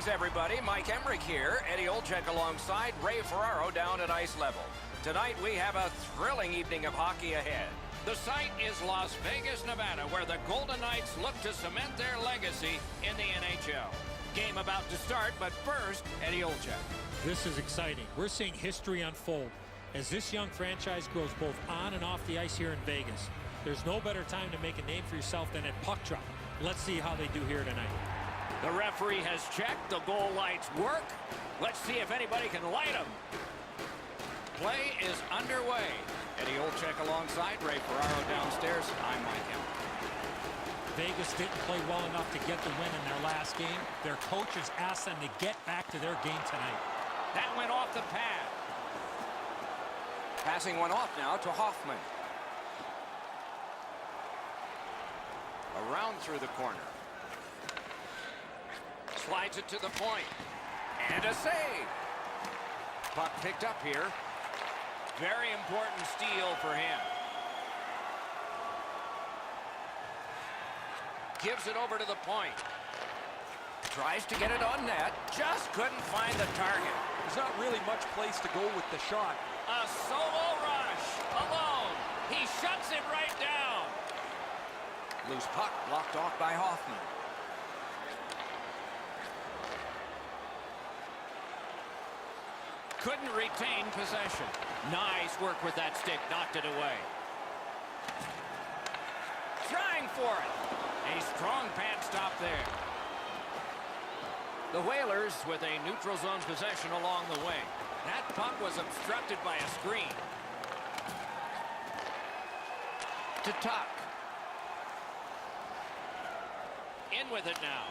Greetings, everybody. Mike Emrick here. Eddie Olczyk alongside Ray Ferraro down at ice level. Tonight, we have a thrilling evening of hockey ahead. The site is Las Vegas, Nevada, where the Golden Knights look to cement their legacy in the NHL. Game about to start, but first, Eddie Olczyk. This is exciting. We're seeing history unfold as this young franchise grows both on and off the ice here in Vegas. There's no better time to make a name for yourself than at puck drop. Let's see how they do here tonight. The referee has checked. The goal lights work. Let's see if anybody can light them. Play is underway. Eddie Olczyk alongside Ray Ferraro downstairs. I'm Mike Emrick. Vegas didn't play well enough to get the win in their last game. Their coaches asked them to get back to their game tonight. That went off the pad. Passing one off now to Hoffman. Around through the corner. Slides it to the point. And a save. Puck picked up here. Very important steal for him. Gives it over to the point. Tries to get it on net. Just couldn't find the target. There's not really much place to go with the shot. A solo rush. Alone. He shuts it right down. Loose puck blocked off by Hoffman. Couldn't retain possession. Nice work with that stick. Knocked it away. Trying for it. A strong pad stop there. The Whalers with a neutral zone possession along the wing. That puck was obstructed by a screen. To Tuck. In with it now.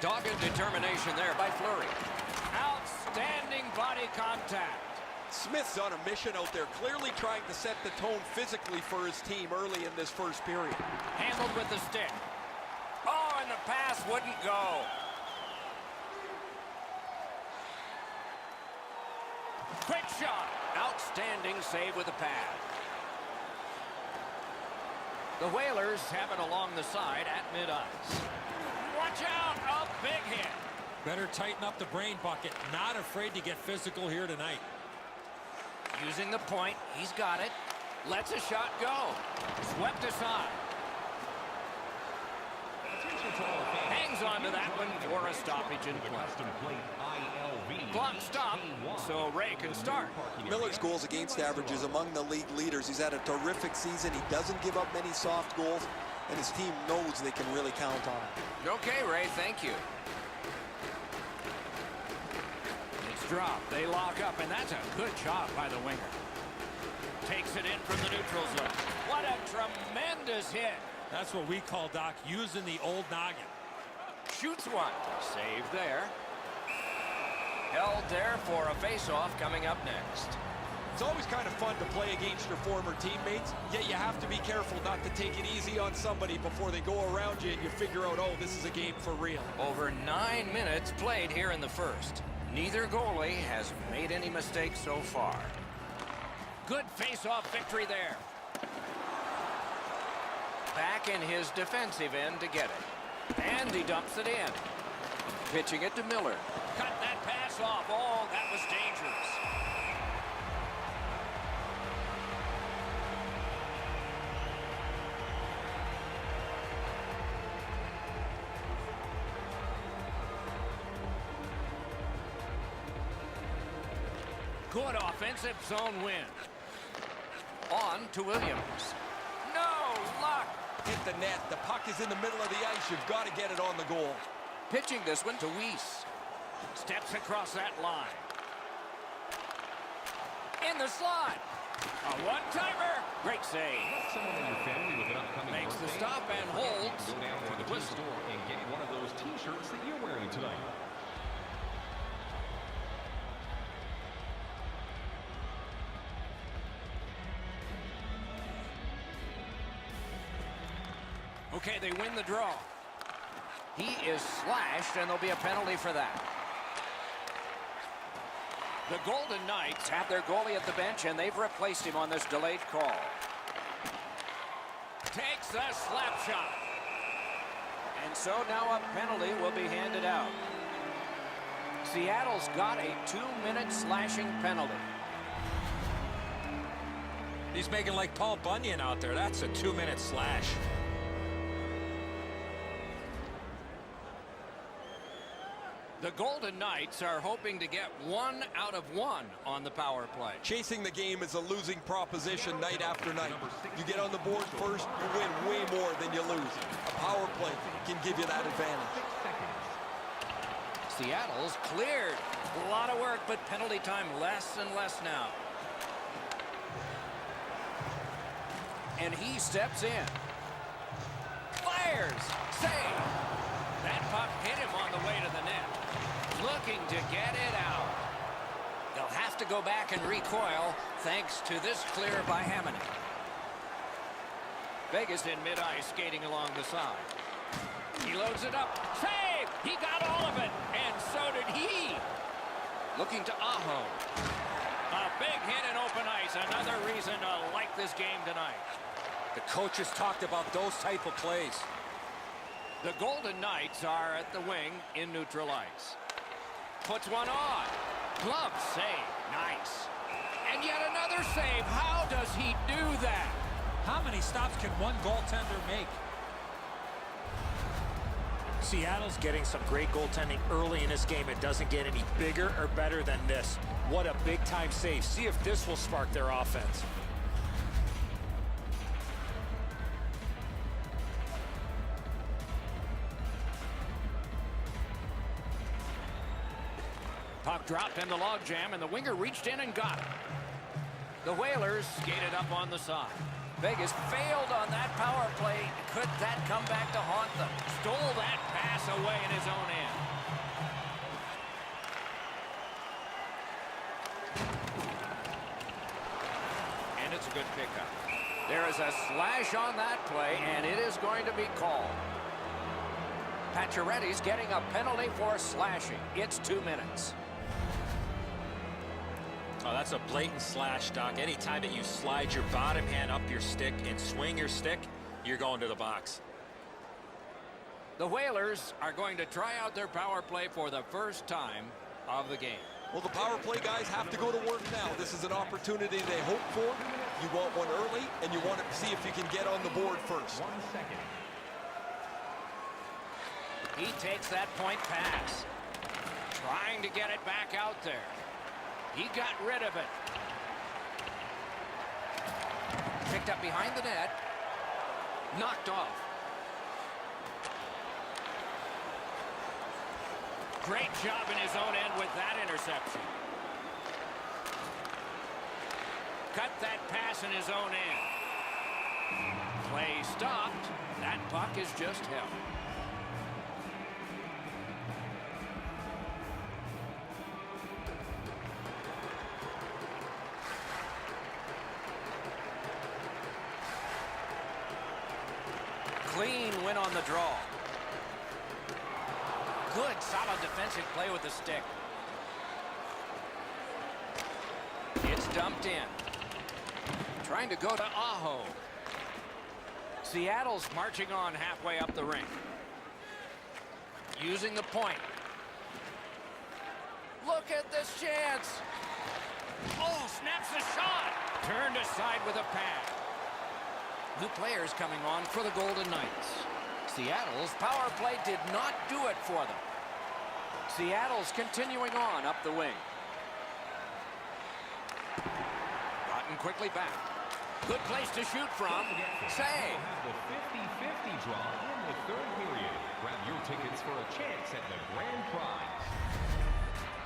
Dogged determination there by Fleury. Outstanding body contact. Smith's on a mission out there, clearly trying to set the tone physically for his team early in this first period. Handled with the stick. Oh, and the pass wouldn't go. Quick shot. Outstanding save with the pad. The Whalers have it along the side at mid-ice. Watch out. A big hit. Better tighten up the brain bucket. Not afraid to get physical here tonight. Using the point. He's got it. Lets a shot go. Swept aside. Hangs on to that one for a stoppage in play. Clock stopped, so Ray can start. Miller's goals against average is among the league leaders. He's had a terrific season. He doesn't give up many soft goals, and his team knows they can really count on him. Okay, Ray, thank you. It's dropped. They lock up, and that's a good job by the winger. Takes it in from the neutral zone. What a tremendous hit. That's what we call, Doc, using the old noggin. Shoots one. Save there. Held there for a face-off coming up next. It's always kind of fun to play against your former teammates, yet you have to be careful not to take it easy on somebody before they go around you and you figure out, oh, this is a game for real. Over 9 minutes played here in the first. Neither goalie has made any mistakes so far. Good face-off victory there. Back in his defensive end to get it. And he dumps it in. Pitching it to Miller. Cut that pass off. Oh, that was dangerous. Good offensive zone win. On to Williams. No luck. Hit the net. The puck is in the middle of the ice. You've got to get it on the goal. Pitching this one to Weiss. Steps across that line. In the slot. A one-timer. Great save. Someone in your family with an upcoming Makes the birthday, stop and holds go down for to the the whistle. store and get one of those T-shirts that you're wearing tonight. Okay, they win the draw. He is slashed, and there'll be a penalty for that. The Golden Knights Have their goalie at the bench, and they've replaced him on this delayed call. takes a slap shot. And so now a penalty will be handed out. Seattle's got a 2-minute slashing penalty. He's making like Paul Bunyan out there. That's a 2-minute slash. The Golden Knights are hoping to get 1 out of 1 on the power play. Chasing the game is a losing proposition night after night. You get on the board first, you win way more than you lose. A power play can give you that advantage. Seattle's cleared. A lot of work, but penalty time less and less now. And he steps in. Fires! Save! That puck hit him on the way to the net. Looking to get it out. They'll have to go back and recoil thanks to this clear by Hamonic. Vegas in mid-ice skating along the side. He loads it up. Save! He got all of it, and so did he. Looking to Aho. A big hit in open ice. Another reason to like this game tonight. The coaches talked about those type of plays. The Golden Knights are at the wing in neutral ice. Puts one on. Glove save. Nice. And yet another save. How does he do that? How many stops can one goaltender make? Seattle's getting some great goaltending early in this game. It doesn't get any bigger or better than this. What a big-time save. See if this will spark their offense. Puck dropped in the logjam, and the winger reached in and got it. The Whalers skated up on the side. Vegas failed on that power play. Could that come back to haunt them? Stole that pass away in his own end. And it's a good pickup. There is a slash on that play, and it is going to be called. Pacioretty's getting a penalty for slashing. It's 2 minutes. Oh, that's a blatant slash, Doc. Anytime that you slide your bottom hand up your stick and swing your stick, you're going to the box. The Whalers are going to try out their power play for the first time of the game. Well, the power play guys have to go to work now. This is an opportunity they hope for. You want one early, and you want to see if you can get on the board first. 1 second. He takes that point pass. Trying to get it back out there. He got rid of it. Picked up behind the net. Knocked off. Great job in his own end with that interception. Cut that pass in his own end. Play stopped. That puck is just held. Clean win on the draw. Good, solid defensive play with the stick. It's dumped in. Trying to go to Aho. Seattle's marching on halfway up the rink. Using the point. Look at this chance. Oh, snaps the shot. Turned aside with a pass. New players coming on for the Golden Knights. Seattle's power play did not do it for them. Seattle's continuing on up the wing. Gotten quickly back. Good place to shoot from. Save. The 50-50 draw in the third period. Grab your tickets for a chance at the grand prize.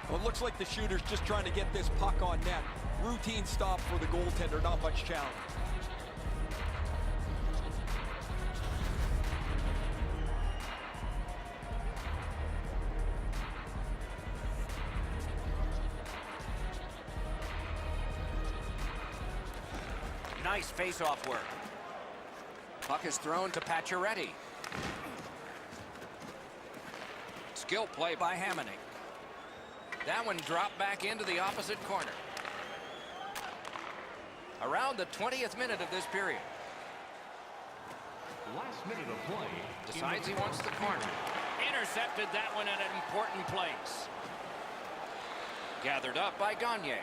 Well, it looks like the shooter's just trying to get this puck on net. Routine stop for the goaltender, not much challenge. Nice face-off work. Puck is thrown to Pacioretty. Skill play by Hamonic. That one dropped back into the opposite corner. Around the 20th minute of this period. Last minute of play. Decides he wants the corner. Intercepted that one at an important place. Gathered up by Gagne.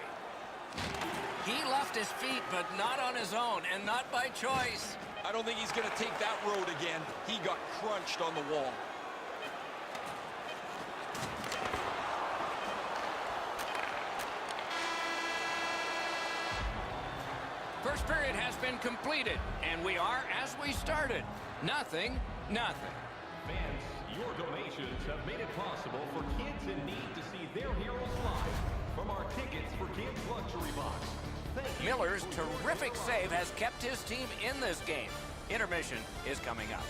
He left his feet, but not on his own, and not by choice. I don't think he's going to take that road again. He got crunched on the wall. First period has been completed, and we are as we started. Nothing. Fans, your donations have made it possible for kids in need to see their heroes live. From our Tickets for Kids luxury box. Thank you. Miller's terrific save has kept his team in this game. Intermission is coming up.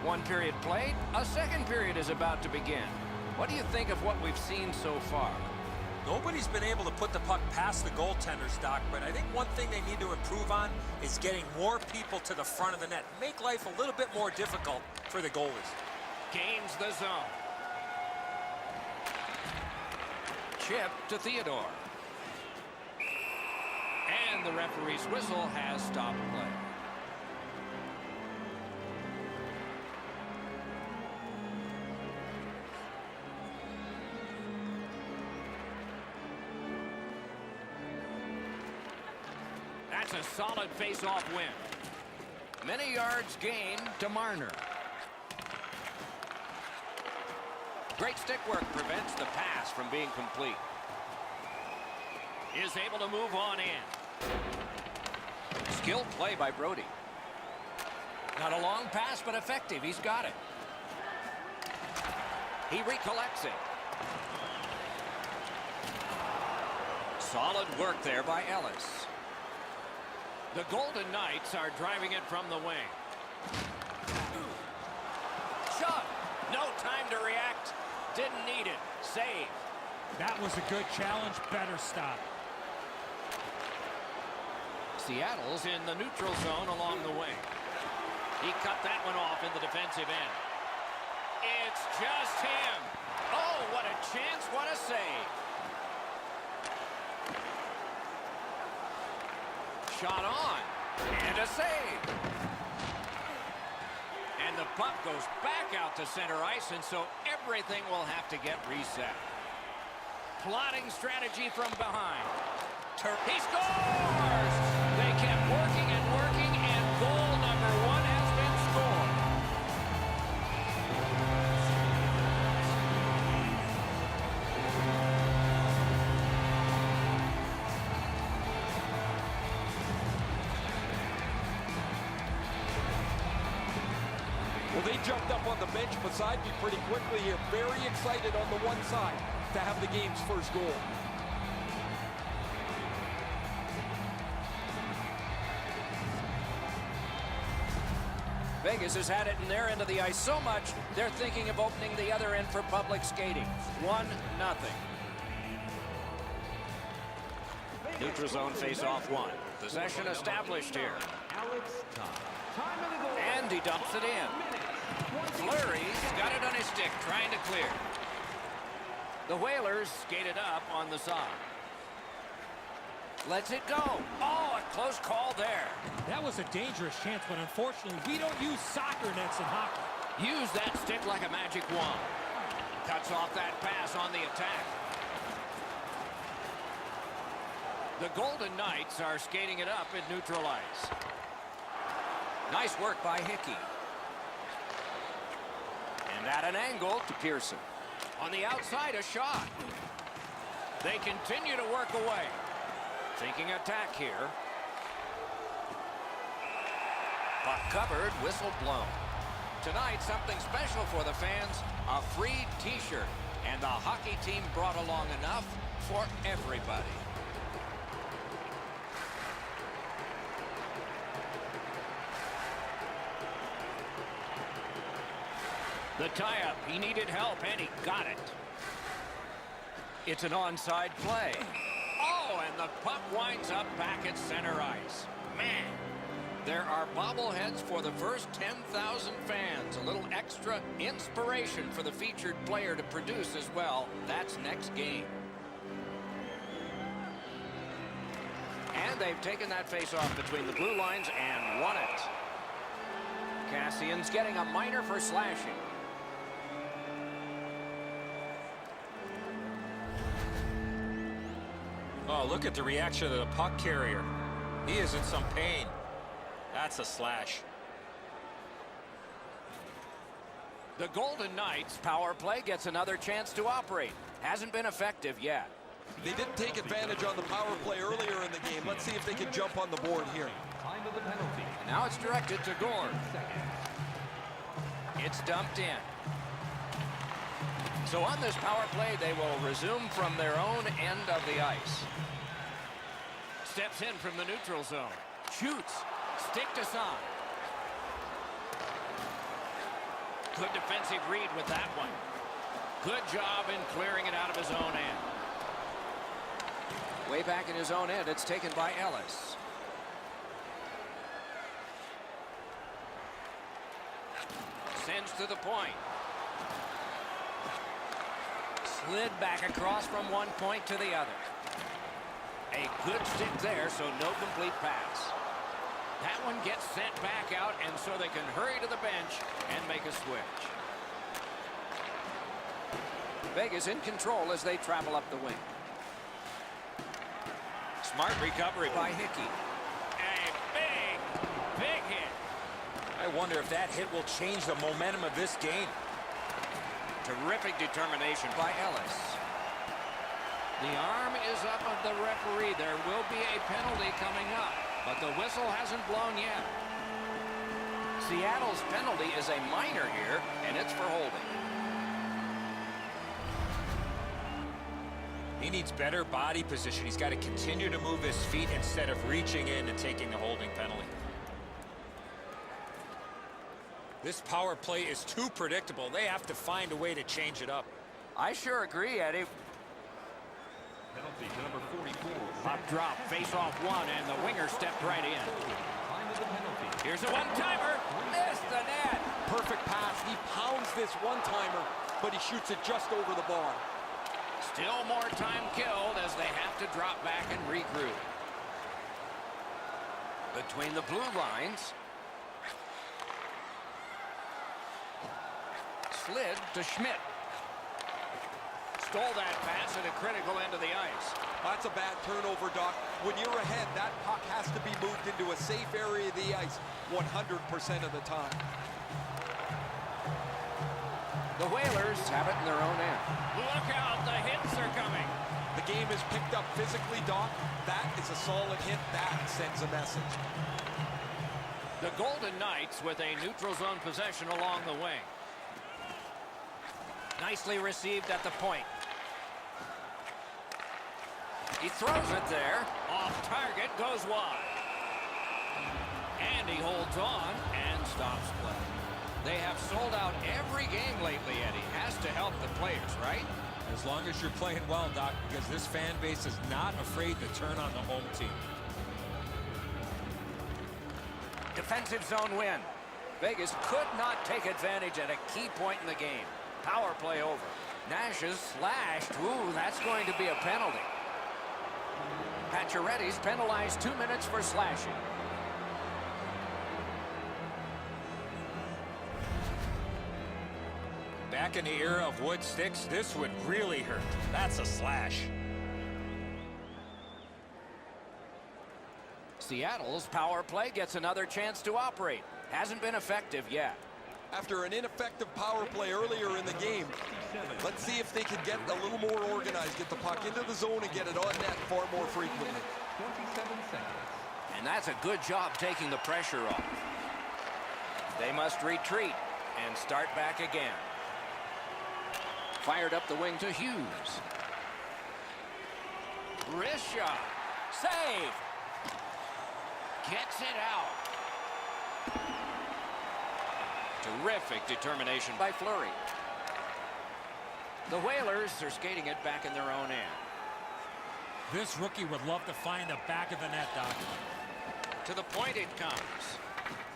One period played, a second period is about to begin. What do you think of what we've seen so far? Nobody's been able to put the puck past the goaltenders, Doc, but I think one thing they need to improve on is getting more people to the front of the net. Make life a little bit more difficult for the goalies. Gains the zone. Chip to Theodore. And the referee's whistle has stopped play. That's a solid face-off win. Many yards gained to Marner. Great stick work prevents the pass from being complete. Is able to move on in. Skilled play by Brody. Not a long pass, but effective. He's got it. He recollects it. Solid work there by Ellis. The Golden Knights are driving it from the wing. Shot. No time to react. Didn't need it. Save. That was a good challenge. Better stop. Seattle's in the neutral zone along the wing. He cut that one off in the defensive end. It's just him. Oh, what a chance. What a save. Shot on. And a save. And the puck goes back out to center ice, and so everything will have to get reset. Plotting strategy from behind. He scores! They kept working and working, and goal number 1 has been scored. Well, they jumped up on the bench beside me pretty quickly here. Very excited on the one side to have the game's first goal. Vegas has had it in their end of the ice so much, they're thinking of opening the other end for public skating. 1-0. Neutral zone face-off 1. Possession established here. And he dumps it in. Fleury's got it on his stick, trying to clear. The Whalers skated up on the side. Lets it go. Oh, a close call there. That was a dangerous chance, but unfortunately, we don't use soccer nets in hockey. Use that stick like a magic wand. Cuts off that pass on the attack. The Golden Knights are skating it up at neutral ice. Nice work by Hickey. And at an angle to Pearson. On the outside, a shot. They continue to work away. Thinking attack here. Puck covered, whistle blown. Tonight, something special for the fans, a free t-shirt. And the hockey team brought along enough for everybody. The tie-up, he needed help, and he got it. It's an onside play. Oh, and the puck winds up back at center ice. Man, there are bobbleheads for the first 10,000 fans. A little extra inspiration for the featured player to produce as well. That's next game. And they've taken that face-off between the blue lines and won it. Cassian's getting a minor for slashing. Oh, look at the reaction of the puck carrier. He is in some pain. That's a slash. The Golden Knights power play gets another chance to operate. Hasn't been effective yet. They didn't take advantage on the power play earlier in the game. Let's see if they can jump on the board here. Time of the penalty. Now it's directed to Gord. It's dumped in. So on this power play, they will resume from their own end of the ice. Steps in from the neutral zone. Shoots. Stick to Son. Good defensive read with that one. Good job in clearing it out of his own end. Way back in his own end, it's taken by Ellis. Sends to the point. Slid back across from one point to the other. A good stick there, so no complete pass. That one gets sent back out, and so they can hurry to the bench and make a switch. Vegas in control as they travel up the wing. Smart recovery by Hickey. A big hit. I wonder if that hit will change the momentum of this game. Terrific determination by Ellis. The arm is up of the referee. There will be a penalty coming up, but the whistle hasn't blown yet. Seattle's penalty is a minor here, and it's for holding. He needs better body position. He's got to continue to move his feet instead of reaching in and taking the holding penalty. This power play is too predictable. They have to find a way to change it up. I sure agree, Eddie. Penalty to number 44. Pop drop, face off one, and the winger stepped right in. Time of the penalty. Here's a one-timer. Missed the net. Perfect pass. He pounds this one-timer, but he shoots it just over the bar. Still more time killed as they have to drop back and regroup. Between the blue lines. Slid to Schmidt. Stole that pass at a critical end of the ice. That's a bad turnover, Doc. When you're ahead, that puck has to be moved into a safe area of the ice 100% of the time. The Whalers have it in their own end. Look out, the hits are coming. The game is picked up physically, Doc. That is a solid hit. That sends a message. The Golden Knights with a neutral zone possession along the wing. Nicely received at the point. He throws it there. Off target, goes wide. And he holds on and stops play. They have sold out every game lately, Eddie. Has to help the players, right? As long as you're playing well, Doc, because this fan base is not afraid to turn on the home team. Defensive zone win. Vegas could not take advantage at a key point in the game. Power play over. Nash is slashed. Ooh, that's going to be a penalty. Pacioretty's penalized 2 minutes for slashing. Back in the era of wood sticks, this would really hurt. That's a slash. Seattle's power play gets another chance to operate. Hasn't been effective yet. After an ineffective power play earlier in the game, let's see if they can get a little more organized, get the puck into the zone and get it on net far more frequently. 27 seconds. And that's a good job taking the pressure off. They must retreat, and start back again. Fired up the wing to Hughes. Wrist shot. Save. Gets it out. Terrific determination by Fleury. The Whalers are skating it back in their own end. This rookie would love to find the back of the net, Doc. To the point it comes.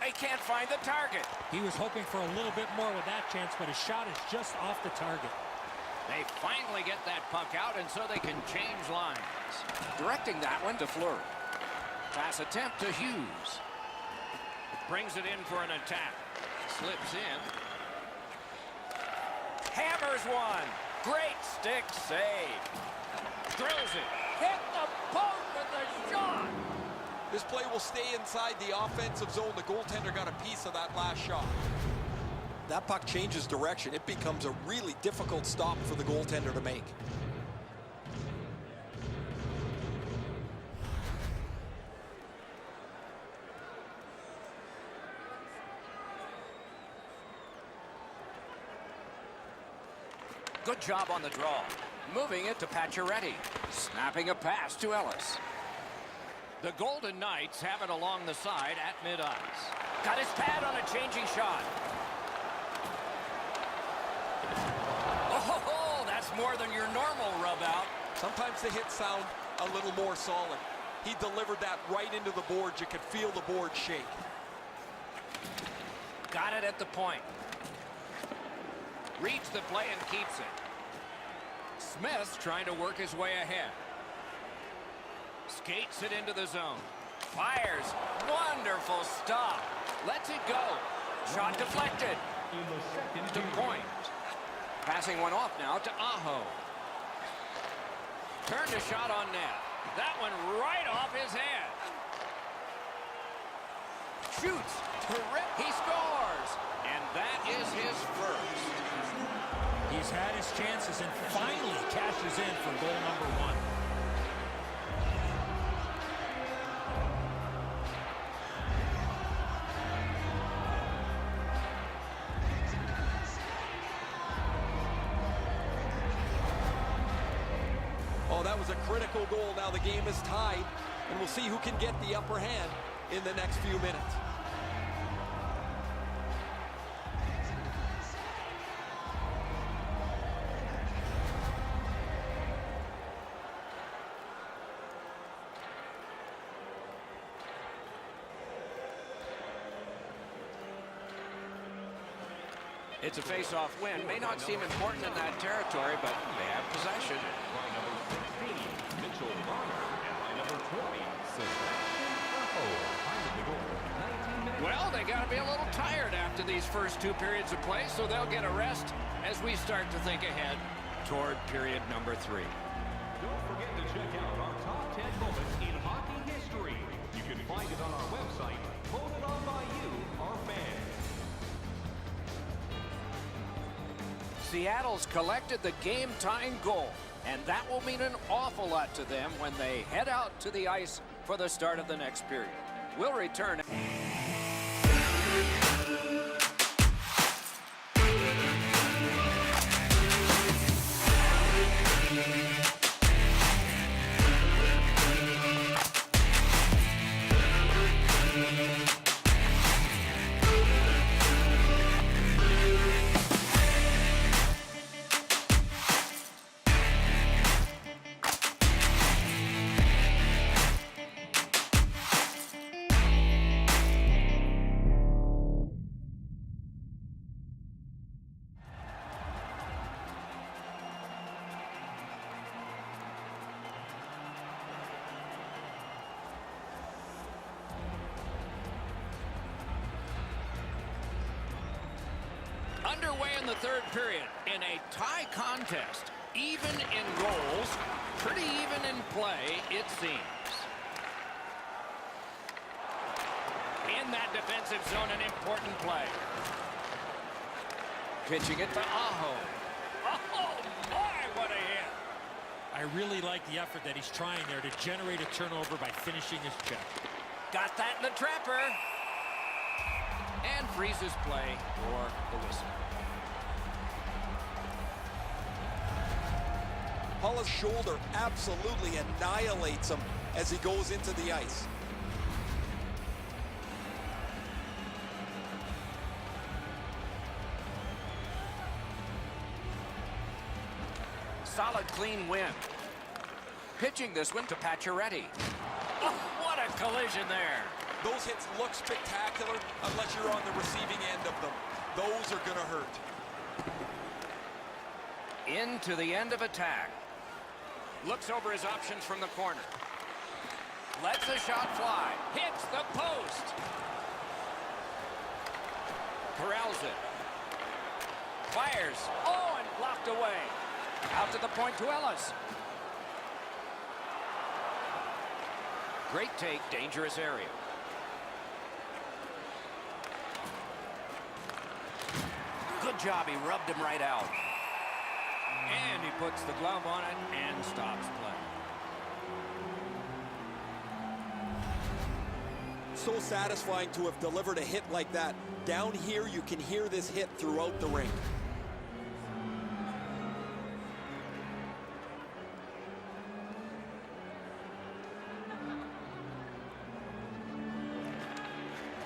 They can't find the target. He was hoping for a little bit more with that chance, but his shot is just off the target. They finally get that puck out, and so they can change lines. Directing that one to Fleury. Pass attempt to Hughes. Brings it in for an attack. Slips in. Hammers one. Great stick save. Drills it. Hit the post with the shot. This play will stay inside the offensive zone. The goaltender got a piece of that last shot. That puck changes direction. It becomes a really difficult stop for the goaltender to make. Good job on the draw. Moving it to Pacioretty. Snapping a pass to Ellis. The Golden Knights have it along the side at mid-ice. Got his pad on a changing shot. Oh, that's more than your normal rub out. Sometimes the hits sound a little more solid. He delivered that right into the boards. You could feel the board shake. Got it at the point. Reads the play and keeps it. Smith's trying to work his way ahead. Skates it into the zone. Fires. Wonderful stop. Lets it go. Shot deflected. To point. Passing one off now to Aho. Turned a shot on net. That one right off his head. Shoots. Terrific. He scores. And that is his first. He's had his chances and finally cashes in for goal number 1. Oh, that was a critical goal. Now the game is tied, and we'll see who can get the upper hand in the next few minutes. It's a face-off win. May not seem important in that territory, but they have possession. By number 16, Mitchell Marner. And by number 20, behind the goal. 19 minutes. Well, they got to be a little tired after these first 2 periods of play, so they'll get a rest as we start to think ahead toward period number 3. Don't forget to check out our top 10 moments in hockey history. You can find it on our website, voted on by you, our fans. Seattle's collected the game-tying goal, and that will mean an awful lot to them when they head out to the ice for the start of the next period. We'll return. Underway in the 3rd period in a tie contest. Even in goals, pretty even in play, it seems. In that defensive zone, an important play. Pitching it to Aho. Oh, my, what a hit. I really like the effort that he's trying there to generate a turnover by finishing his check. Got that in the trapper. and freezes play for the whistle. Hulla's shoulder absolutely annihilates him as he goes into the ice. Solid, clean win. Pitching this one to Pacioretty. Oh, what a collision there. Those hits look spectacular unless you're on the receiving end of them. Those are going to hurt. Into the end of attack. Looks over his options from the corner. Lets a shot fly. Hits the post. Corrals it. Fires. Oh, and blocked away. Out to the point to Ellis. Great take, dangerous area. Good job, he rubbed him right out. And he puts the glove on it and stops play. So satisfying to have delivered a hit like that. Down here, you can hear this hit throughout the rink.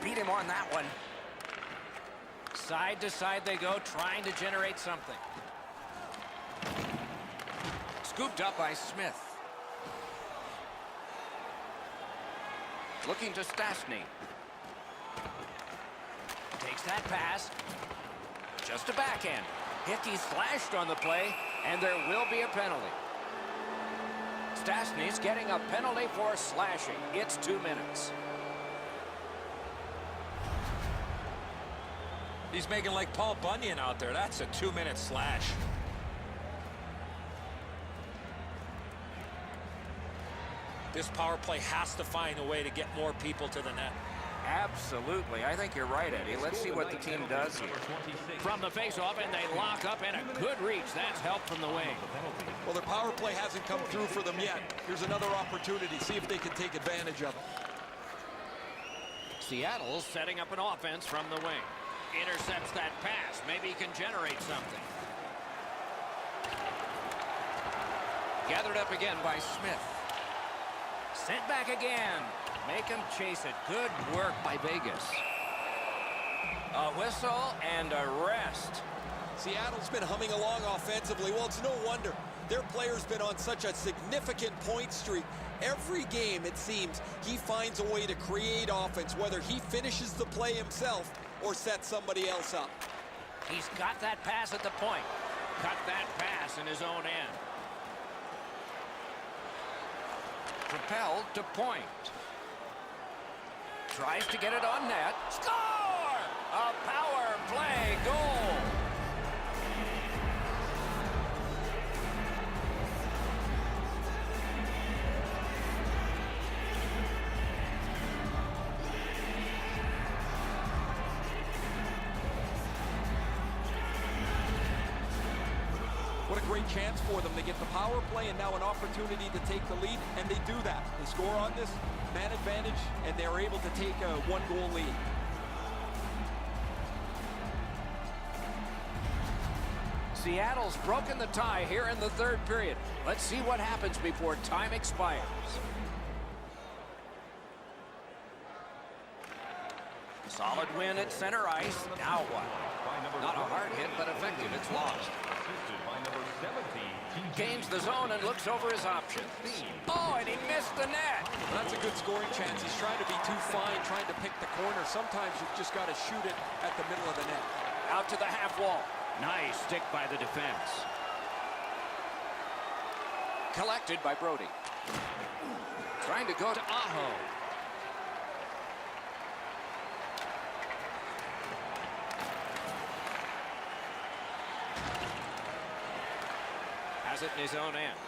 Beat him on that one. Side to side they go, trying to generate something. Scooped up by Smith. Looking to Stastny. Takes that pass. Just a backhand. Hickey slashed on the play, and there will be a penalty. Stastny's getting a penalty for slashing. It's 2 minutes. He's making like Paul Bunyan out there. That's a 2-minute slash. This power play has to find a way to get more people to the net. Absolutely. I think you're right, Eddie. Let's see what the team does here. From the faceoff, and they lock up, and a good reach. That's help from the wing. Well, their power play hasn't come through for them yet. Here's another opportunity. See if they can take advantage of it. Seattle's setting up an offense from the wing. Intercepts that pass. Maybe he can generate something. Gathered up again by Smith. Sent back again. Make him chase it. Good work by Vegas. A whistle and a rest. Seattle's been humming along offensively. Well, it's no wonder. Their player's been on such a significant point streak. Every game, it seems, he finds a way to create offense, whether he finishes the play himself or sets somebody else up. He's got that pass at the point. Cut that pass in his own end. Propelled to point. Tries to get it on net. Score! A power play goal. What a great chance for them. They get the power play and now an opportunity to take the lead, and they do that. They score on this, man advantage, and they're able to take a one-goal lead. Seattle's broken the tie here in the third period. Let's see what happens before time expires. Solid win at center ice. Now what? Not a hard hit, but effective. It's lost. Gains the zone and looks over his options. Oh, and he missed the net. That's a good scoring chance. He's trying to be too fine, trying to pick the corner. Sometimes you've just got to shoot it at the middle of the net. Out to the half wall. Nice stick by the defense. Collected by Brody. Trying to go to Aho. Has it in his own end.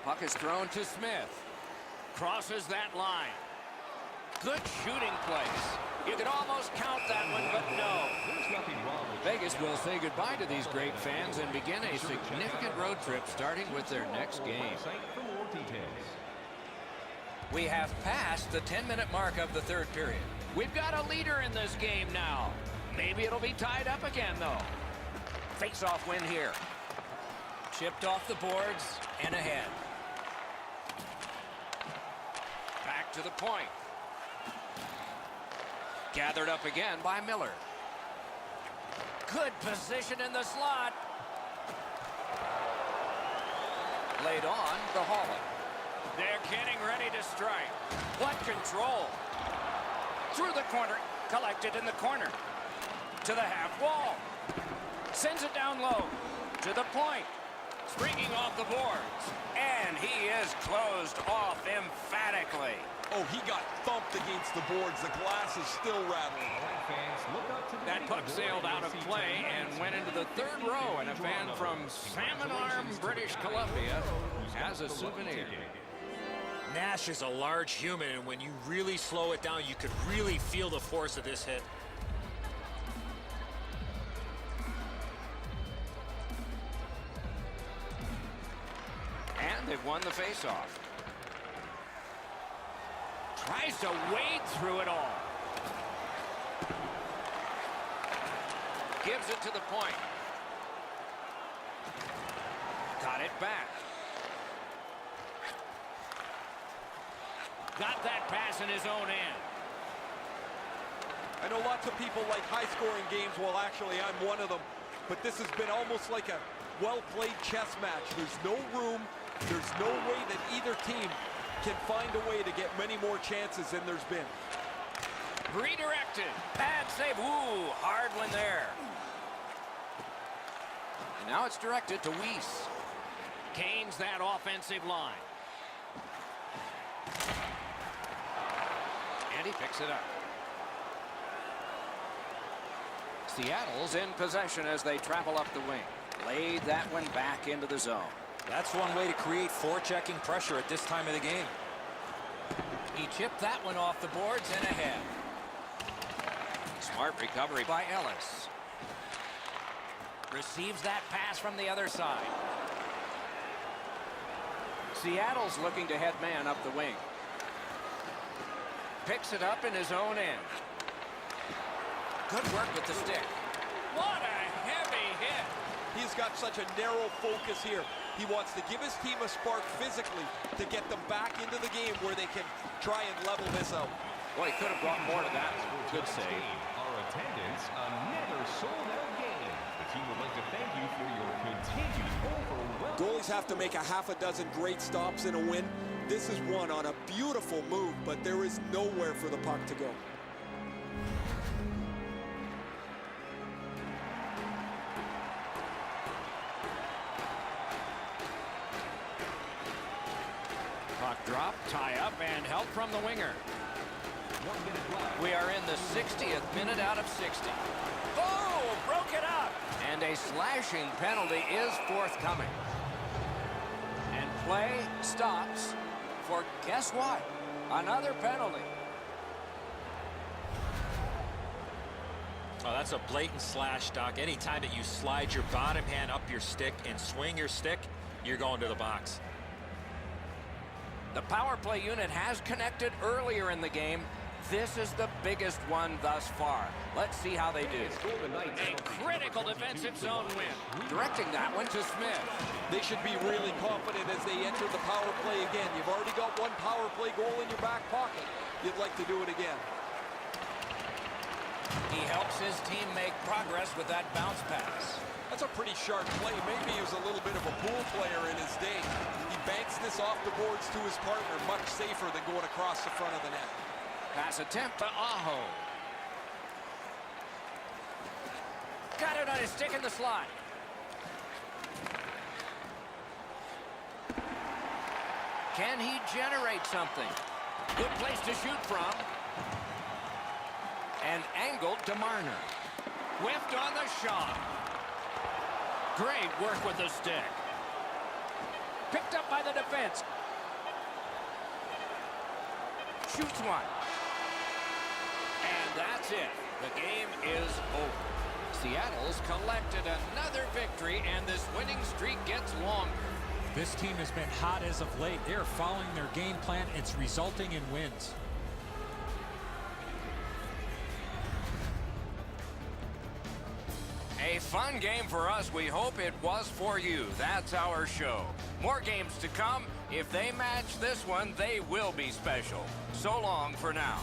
Puck is thrown to Smith. Crosses that line. Good shooting place. You can almost count that one, but no. Vegas will say goodbye to these great fans and begin a significant road trip starting with their next game. We have passed the 10-minute mark of the third period. We've got a leader in this game now. Maybe it'll be tied up again, though. Face-off win here. Chipped off the boards and ahead. Back to the point. Gathered up again by Miller. Good position in the slot. Laid on to Holland. They're getting ready to strike. What control. Through the corner. Collected in the corner. To the half wall. Sends it down low. To the point. Streaking off the boards. And he is closed off emphatically. Oh, he got thumped against the boards. The glass is still rattling. That puck sailed out of play and went into the third row, and a fan from Salmon Arm, British Columbia, has a souvenir. Nash is a large human, and when you really slow it down, you could really feel the force of this hit. And they've won the faceoff. Tries to wade through it all. Gives it to the point. Got it back. Got that pass in his own end. I know lots of people like high-scoring games. Well, actually, I'm one of them. But this has been almost like a well-played chess match. There's no room. There's no way that either team can find a way to get many more chances than there's been. Redirected. Pad save. Ooh, hard one there. And now it's directed to Weiss. Gains that offensive line. And he picks it up. Seattle's in possession as they travel up the wing. Laid that one back into the zone. That's one way to create forechecking pressure at this time of the game. He chipped that one off the boards and ahead. Smart recovery by Ellis. Receives that pass from the other side. Seattle's looking to head man up the wing. Picks it up in his own end. Good work with the stick. What a heavy hit. He's got such a narrow focus here. He wants to give his team a spark physically to get them back into the game where they can try and level this out. Boy, he could have brought more to that. Good save. Our attendance, another sold-out game. The team would like to thank you for your continued overwhelming... Goalies have to make a half a dozen great stops in a win. This is one on a beautiful move, but there is nowhere for the puck to go. Puck drop, tie up, and help from the winger. We are in the 60th minute out of 60. Oh, broke it up. And a slashing penalty is forthcoming. And play stops for, guess what? Another penalty. Oh, that's a blatant slash, Doc. Anytime that you slide your bottom hand up your stick and swing your stick, you're going to the box. The power play unit has connected earlier in the game. This is the biggest one thus far. Let's see how they do. A critical defensive zone win. Directing that one to Smith. They should be really confident as they enter the power play again. You've already got one power play goal in your back pocket. You'd like to do it again. He helps his team make progress with that bounce pass. That's a pretty sharp play. Maybe he was a little bit of a pool player in his day. He banks this off the boards to his partner, much safer than going across the front of the net. Pass attempt to Aho. Got it on his stick in the slot. Can he generate something? Good place to shoot from. And angled to Marner. Whiffed on the shot. Great work with the stick. Picked up by the defense. Shoots one. And that's it. The game is over. Seattle's collected another victory, and this winning streak gets longer. This team has been hot as of late. They're following their game plan. It's resulting in wins. A fun game for us. We hope it was for you. That's our show. More games to come. If they match this one, they will be special. So long for now.